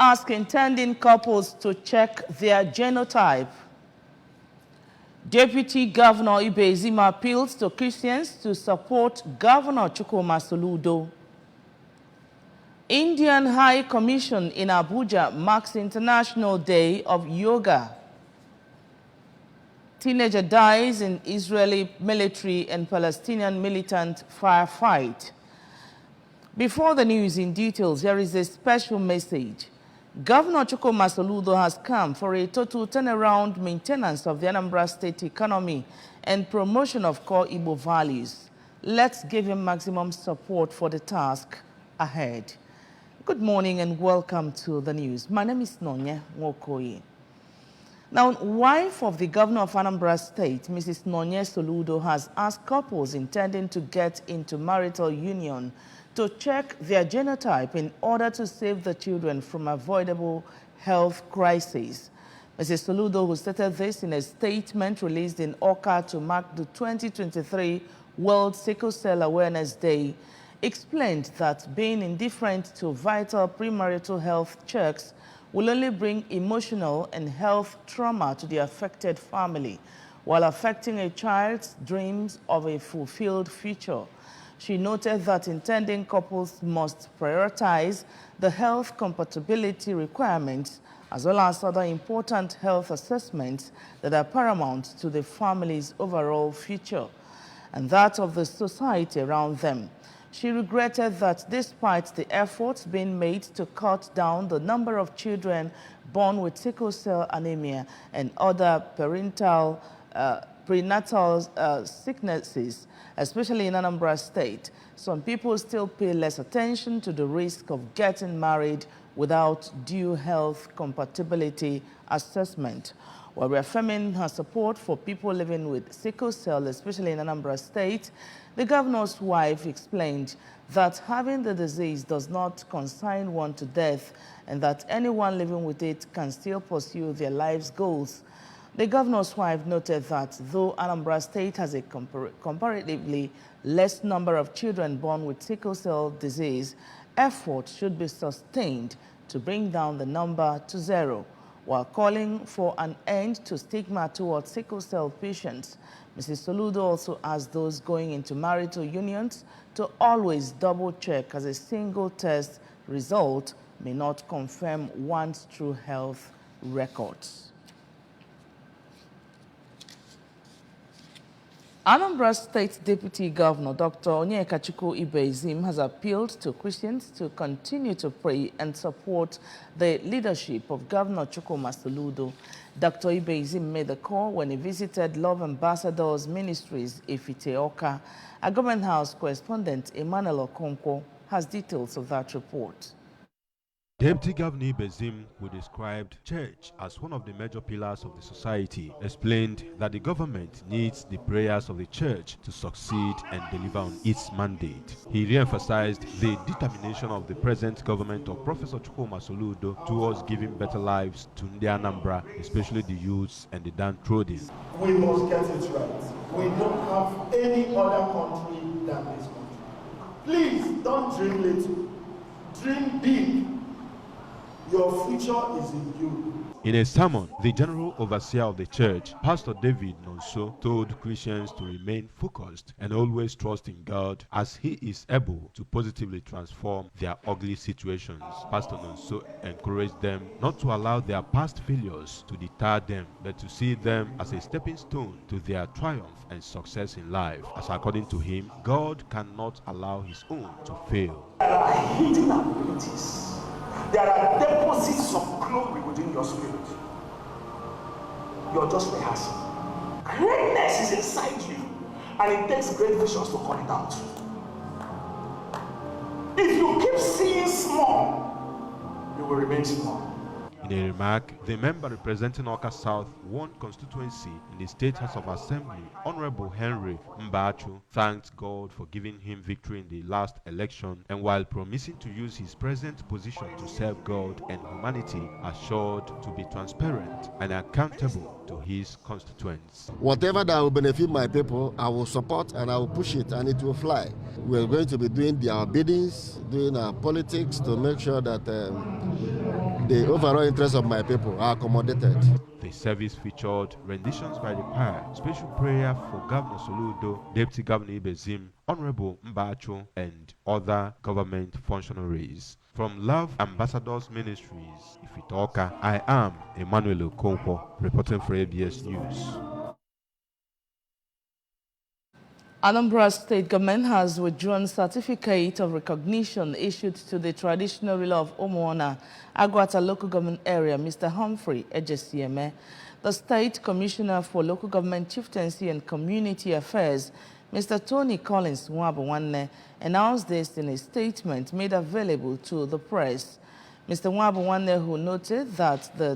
ask intending couples to check their genotype. Deputy Governor Ibezim appeals to Christians to support Governor Chukwuma Soludo. Indian High Commission in Abuja marks International Day of Yoga. Teenager dies in Israeli military and Palestinian militant firefight. Before the news in details, here is a special message. Governor Chukwuma Soludo has come for a total turnaround maintenance of the Anambra State economy and promotion of core Igbo values. Let's give him maximum support for the task ahead. Good morning and welcome to the news. My name is Nonye Nwokoye. Now, wife of the governor of Anambra State, Mrs. Nonye Soludo, has asked couples intending to get into marital union to check their genotype in order to save the children from avoidable health crises. Mrs. Soludo, who stated this in a statement released in Awka to mark the 2023 World Sickle Cell Awareness Day, explained that being indifferent to vital premarital health checks will only bring emotional and health trauma to the affected family, while affecting a child's dreams of a fulfilled future. She noted that intending couples must prioritize the health compatibility requirements as well as other important health assessments that are paramount to the family's overall future and that of the society around them. She regretted that despite the efforts being made to cut down the number of children born with sickle cell anemia and other prenatal sicknesses, especially in Anambra State, some people still pay less attention to the risk of getting married without due health compatibility assessment. While reaffirming her support for people living with sickle cell, especially in Anambra State, the governor's wife explained that having the disease does not consign one to death and that anyone living with it can still pursue their life's goals. The governor's wife noted that though Anambra State has a comparatively less number of children born with sickle cell disease, efforts should be sustained to bring down the number to zero, while calling for an end to stigma towards sickle cell patients. Mrs. Soludo also asked those going into marital unions to always double-check, as a single test result may not confirm one's true health records. Anambra State Deputy Governor Dr. Onyekachukwu Ibezim has appealed to Christians to continue to pray and support the leadership of Governor Chukwuma Soludo. Dr. Ibezim made the call when he visited Love Ambassadors Ministries Ifite Awka. A Government House correspondent Emmanuel Okonkwo has details of that report. Deputy Governor Ibezim, who described church as one of the major pillars of the society, explained that the government needs the prayers of the church to succeed and deliver on its mandate. He re-emphasized the determination of the present government of Professor Chukwuma Soludo towards giving better lives to the Anambra, especially the youths and the downtrodden. We must get it right. We don't have any other country than this country. Please don't dream little, dream big. Your future is in you. In a sermon, the General Overseer of the Church, Pastor David Nonso, told Christians to remain focused and always trust in God as He is able to positively transform their ugly situations. Pastor Nonso encouraged them not to allow their past failures to deter them, but to see them as a stepping stone to their triumph and success in life. As according to him, God cannot allow His own to fail. There are hidden abilities. There are deposits of glory within your spirit. You're just rehearsing. Greatness is inside you, and it takes great visions to call it out. If you keep seeing small, you will remain small. In a remark, the member representing Awka South 1 constituency in the State House of Assembly, Honorable Henry Mbachu, thanked God for giving him victory in the last election, and while promising to use his present position to serve God and humanity, assured to be transparent and accountable to his constituents. Whatever that will benefit my people, I will support and I will push it, and it will fly. We're going to be doing our biddings, doing our politics to make sure that the overall interests of my people are accommodated. The service featured renditions by the choir, special prayer for Governor Soludo, Deputy Governor Ibezim, Honorable Mbacho, and other government functionaries. From Love Ambassadors Ministries, Ifitoka, I am Emmanuel Okonkwo, reporting for ABS News. Anambra State government has withdrawn certificate of recognition issued to the traditional ruler of Umuona, Agwata local government area, Mr. Humphrey Ejesieme. The State Commissioner for Local Government Chieftaincy and Community Affairs, Mr. Tony Collins Nwabuwanne, announced this in a statement made available to the press. Mr. Nwabuwanne, who noted that the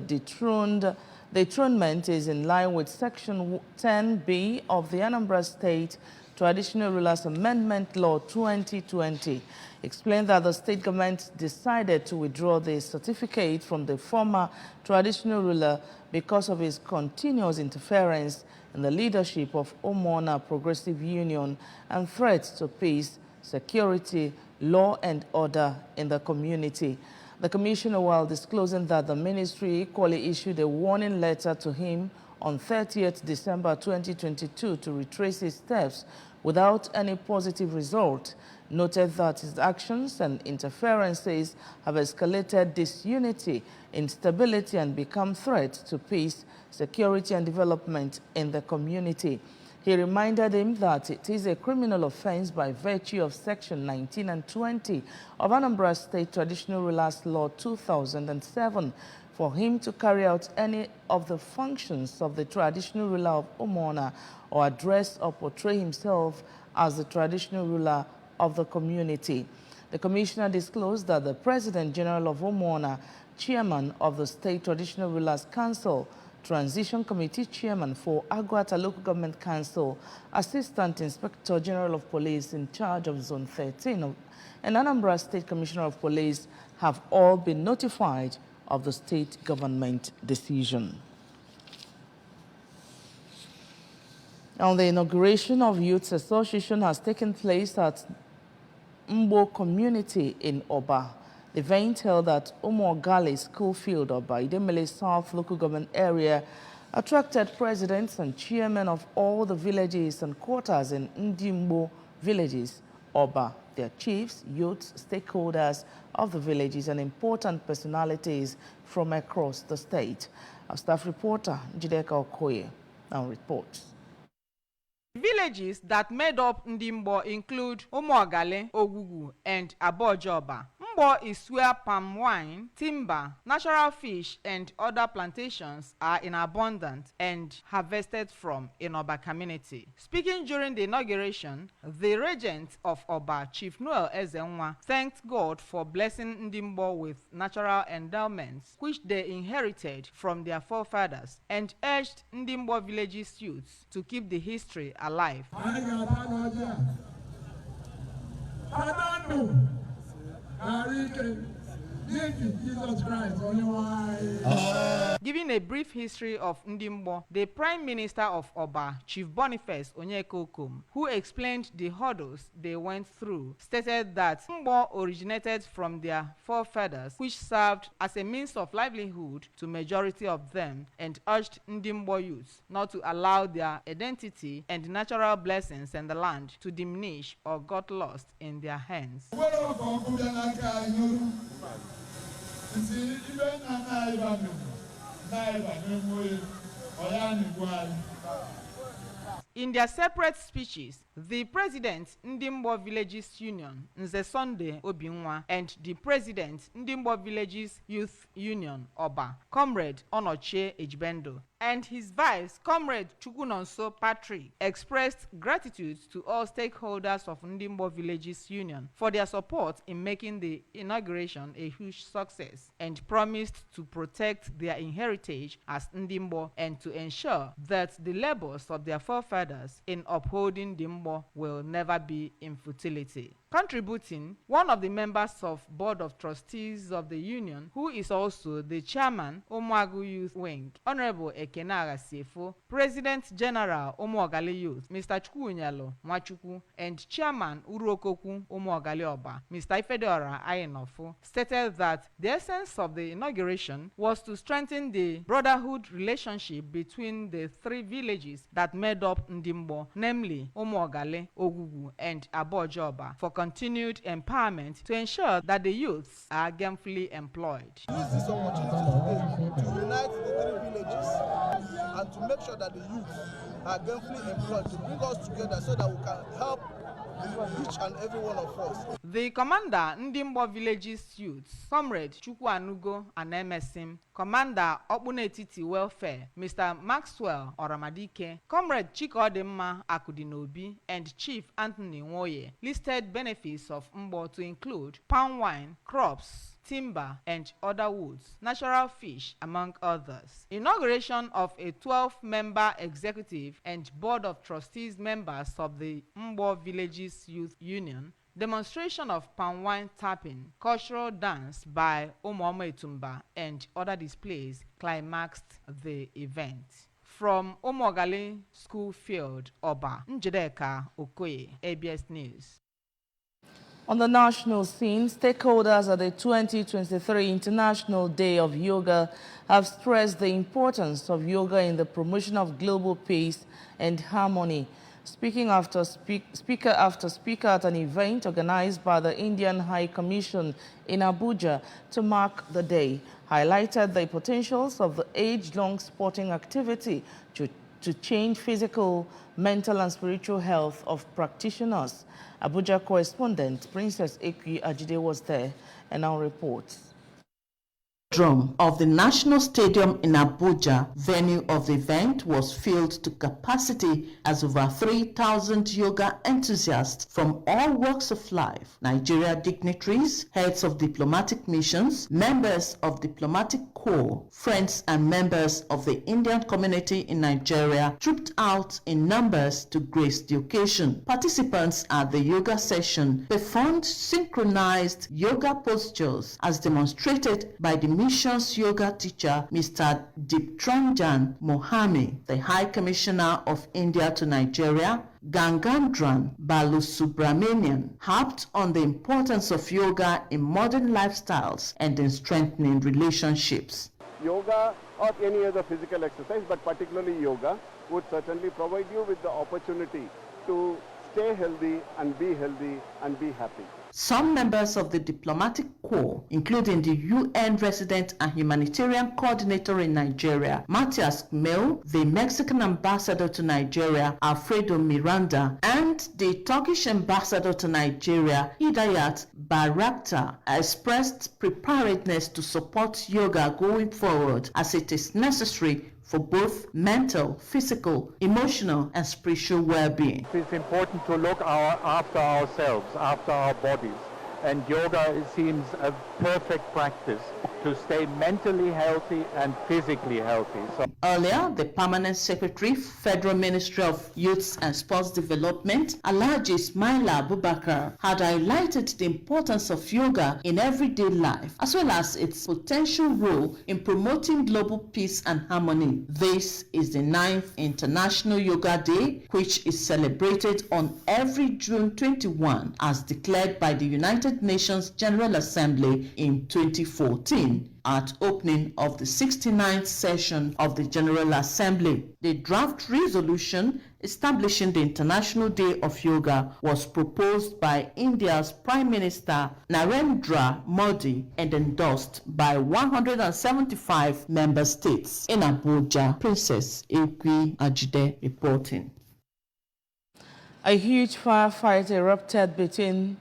dethronement is in line with Section 10B of the Anambra State Traditional Rulers Amendment Law 2020, explained that the state government decided to withdraw the certificate from the former traditional ruler because of his continuous interference in the leadership of Umuona Progressive Union and threats to peace, security, law and order in the community. The commissioner, while disclosing that the ministry equally issued a warning letter to him on 30th December 2022 to retrace his steps without any positive result, noted that his actions and interferences have escalated disunity, instability, and become threats to peace, security, and development in the community. He reminded him that it is a criminal offense by virtue of Section 19 and 20 of Anambra State Traditional Rulers Law 2007 for him to carry out any of the functions of the traditional ruler of Umuona or address or portray himself as the traditional ruler of the community. The commissioner disclosed that the President General of Umuona, Chairman of the State Traditional Rulers Council, Transition Committee Chairman for Agwata Local Government Council, Assistant Inspector General of Police in charge of Zone 13, and Anambra State Commissioner of Police have all been notified of the state government decision. Now, the inauguration of Youth Association has taken place at Mbo community in Oba. The event held at Umuogali School Field, Oba, Idemili South Local Government Area, attracted presidents and chairmen of all the villages and quarters in Ndimbo villages, Oba, their chiefs, youths, stakeholders of the villages, and important personalities from across the state. Our staff reporter, Njideka Okoye, now reports. Villages that made up Ndimbo include Umuogali, Ogugu, and Abojoba. Mbo is where palm wine, timber, natural fish, and other plantations are in abundance and harvested from in Oba community. Speaking during the inauguration, the regent of Oba, Chief Noel Ezenwa, thanked God for blessing Ndimbo with natural endowments which they inherited from their forefathers, and urged Ndimbo villages youths to keep the history alive. Jesus Christ, Giving a brief history of Ndimbo, the Prime Minister of Oba, Chief Boniface Onyekokom, who explained the hurdles they went through, stated that Mbo originated from their forefathers, which served as a means of livelihood to majority of them, and urged Ndimbo youths not to allow their identity and natural blessings in the land to diminish or got lost in their hands. In their separate speeches, the President Ndimbo Villages Union, Nze Sunday Obinwa, and the President Ndimbo Villages Youth Union, Oba, Comrade Onoche Ejibendo, and his vice, Comrade Chukwunonso Patrick, expressed gratitude to all stakeholders of Ndimbo Villages Union for their support in making the inauguration a huge success, and promised to protect their heritage as Ndimbo and to ensure that the labors of their forefathers in upholding Ndimbo will never be in futility. Contributing, one of the members of Board of Trustees of the Union, who is also the chairman, Umuagu Youth Wing, Honorable Ekene Agasiefo, President General Umuogali Youth, Mr. Chukwunyalo Nwachukwu, and Chairman Uruokokwu Umuogali Oba, Mr. Ifedora Ayenofo, stated that the essence of the inauguration was to strengthen the brotherhood relationship between the three villages that made up Ndimbo, namely Umuogali, Ogugu, and Abojoba, for continued empowerment to ensure that the youths are gainfully employed. Use this opportunity today to unite the three villages and to make sure that the youth are gainfully employed, to bring us together so that we can help each and every one of us. The commander Ndimbo Villages Youth, Comrade Chukwanugo Anemesim, Commander Okpunetiti Welfare, Mr. Maxwell Oramadike, Comrade Chikodimma Akudinobi, and Chief Anthony Nwoye listed benefits of Mbo to include palm wine, crops, timber, and other woods, natural fish, among others. Inauguration of a 12-member executive and board of trustees members of the Mbo Villages Youth Union, demonstration of palm wine tapping, cultural dance by Umuoma Etumba, and other displays climaxed the event. From Umuogali School Field, Oba, Njedeka Okoye, ABS News. On the national scene, stakeholders at the 2023 International Day of Yoga have stressed the importance of yoga in the promotion of global peace and harmony. Speaker after speaker at an event organized by the Indian High Commission in Abuja to mark the day, highlighted the potentials of the age-long sporting activity to change physical, mental, and spiritual health of practitioners. Abuja correspondent Princess Ekwi Ajide was there and now reports. Drum of the National Stadium in Abuja, venue of the event, was filled to capacity as over 3,000 yoga enthusiasts from all walks of life, Nigeria dignitaries, heads of diplomatic missions, members of diplomatic corps, friends and members of the Indian community in Nigeria trooped out in numbers to grace the occasion. Participants at the yoga session performed synchronized yoga postures as demonstrated by the mission's yoga teacher, Mr. Diptranjan Mohami, the High Commissioner of India to Nigeria, Gangandran Balusubramanian, harped on the importance of yoga in modern lifestyles and in strengthening relationships. Yoga or any other physical exercise, but particularly yoga, would certainly provide you with the opportunity to stay healthy and be happy. Some members of the diplomatic corps, including the UN resident and humanitarian coordinator in Nigeria, Matthias Mel, the Mexican ambassador to Nigeria, Alfredo Miranda, and the Turkish ambassador to Nigeria, Hidayat Barakta, expressed preparedness to support yoga going forward as it is necessary for both mental, physical, emotional, and spiritual well-being. It's important to look after ourselves, after our bodies, and yoga seems a perfect practice to stay mentally healthy and physically healthy. Earlier, the Permanent Secretary, Federal Ministry of Youth and Sports Development, Alhaji Ismaila Abubakar, had highlighted the importance of yoga in everyday life, as well as its potential role in promoting global peace and harmony. This is the 9th International Yoga Day, which is celebrated on every June 21, as declared by the United Nations General Assembly in 2014. At opening of the 69th session of the General Assembly, the draft resolution establishing the International Day of Yoga was proposed by India's Prime Minister Narendra Modi and endorsed by 175 member states. In Abuja, Princess Ekwi Ajide reporting. A huge firefight erupted between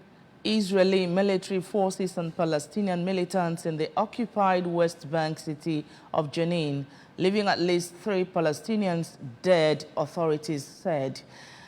Israeli military forces and Palestinian militants in the occupied West Bank city of Jenin, leaving at least 3 Palestinians dead, authorities said.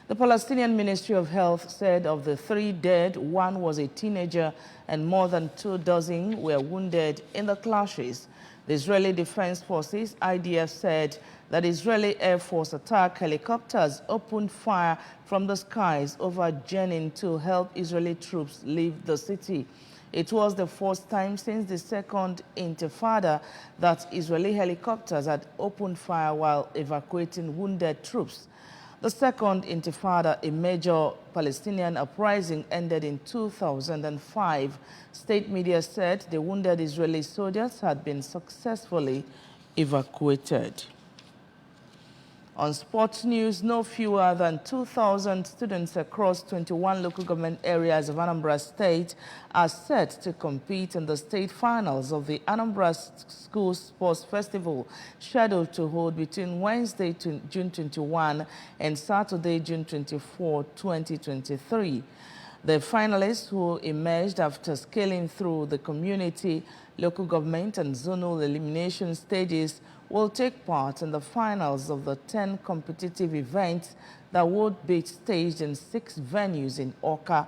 The Palestinian Ministry of Health said of the 3 dead, 1 was a teenager and more than 24 were wounded in the clashes. The Israeli Defense Forces, IDF, said that Israeli Air Force attack helicopters opened fire from the skies over Jenin to help Israeli troops leave the city. It was the first time since the Second Intifada that Israeli helicopters had opened fire while evacuating wounded troops. The Second Intifada, a major Palestinian uprising, ended in 2005. State media said the wounded Israeli soldiers had been successfully evacuated. On sports news, no fewer than 2,000 students across 21 local government areas of Anambra State are set to compete in the state finals of the Anambra School Sports Festival, scheduled to hold between Wednesday, June 21 and Saturday, June 24, 2023. The finalists, who emerged after scaling through the community, local government and zonal elimination stages, will take part in the finals of the 10 competitive events that would be staged in 6 venues in Awka.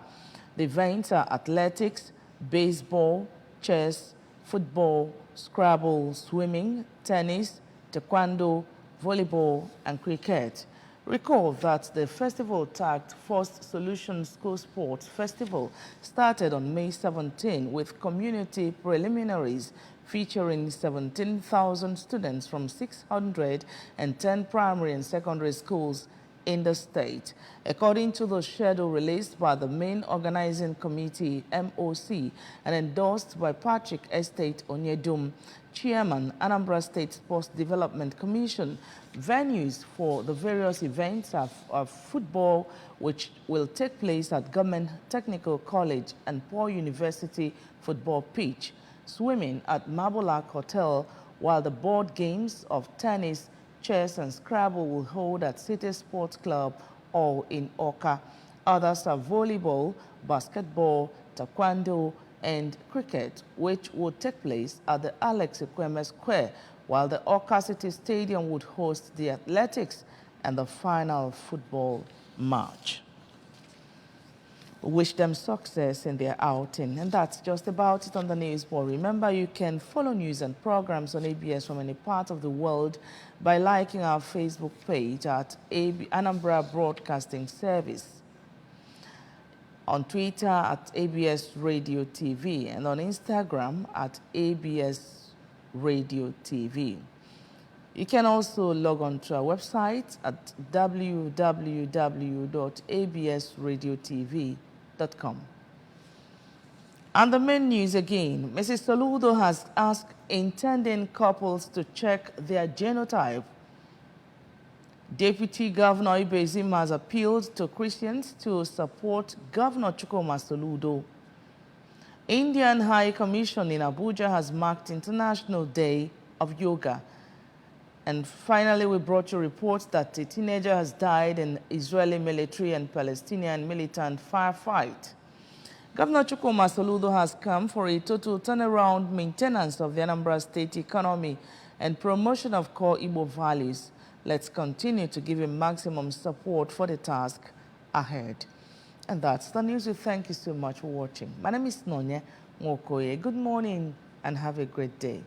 The events are athletics, baseball, chess, football, Scrabble, swimming, tennis, taekwondo, volleyball, and cricket. Recall that the festival, tagged First Solution School Sports Festival, started on May 17 with community preliminaries featuring 17,000 students from 610 primary and secondary schools in the state. According to the schedule released by the main organizing committee, MOC, and endorsed by Patrick Estate Onyedum, Chairman, Anambra State Sports Development Commission, venues for the various events are football, which will take place at Government Technical College and Paul University football pitch, swimming at Mabulak Hotel, while the board games of tennis, chess, and Scrabble will hold at City Sports Club or in Awka. Others are volleyball, basketball, taekwondo, and cricket, which would take place at the Alex Ekweme Square, while the Awka City Stadium would host the athletics and the final football match. We wish them success in their outing. And that's just about it on the news. But remember, you can follow news and programs on ABS from any part of the world by liking our Facebook page at Anambra Broadcasting Service, on Twitter at ABS Radio TV, and on Instagram at ABS Radio TV. You can also log on to our website at www.absradiotv.com. And the main news again, Mrs. Soludo has asked intending couples to check their genotype. Deputy Governor Ibezim has appealed to Christians to support Governor Chukwuma Soludo. Indian High Commission in Abuja has marked International Day of Yoga. And finally, we brought you reports that a teenager has died in Israeli military and Palestinian militant firefight. Governor Chukwuma Soludo has come for a total turnaround maintenance of the Anambra State economy and promotion of core Igbo values. Let's continue to give him maximum support for the task ahead. And that's the news. We thank you so much for watching. My name is Nonye Mokoye. Good morning and have a great day.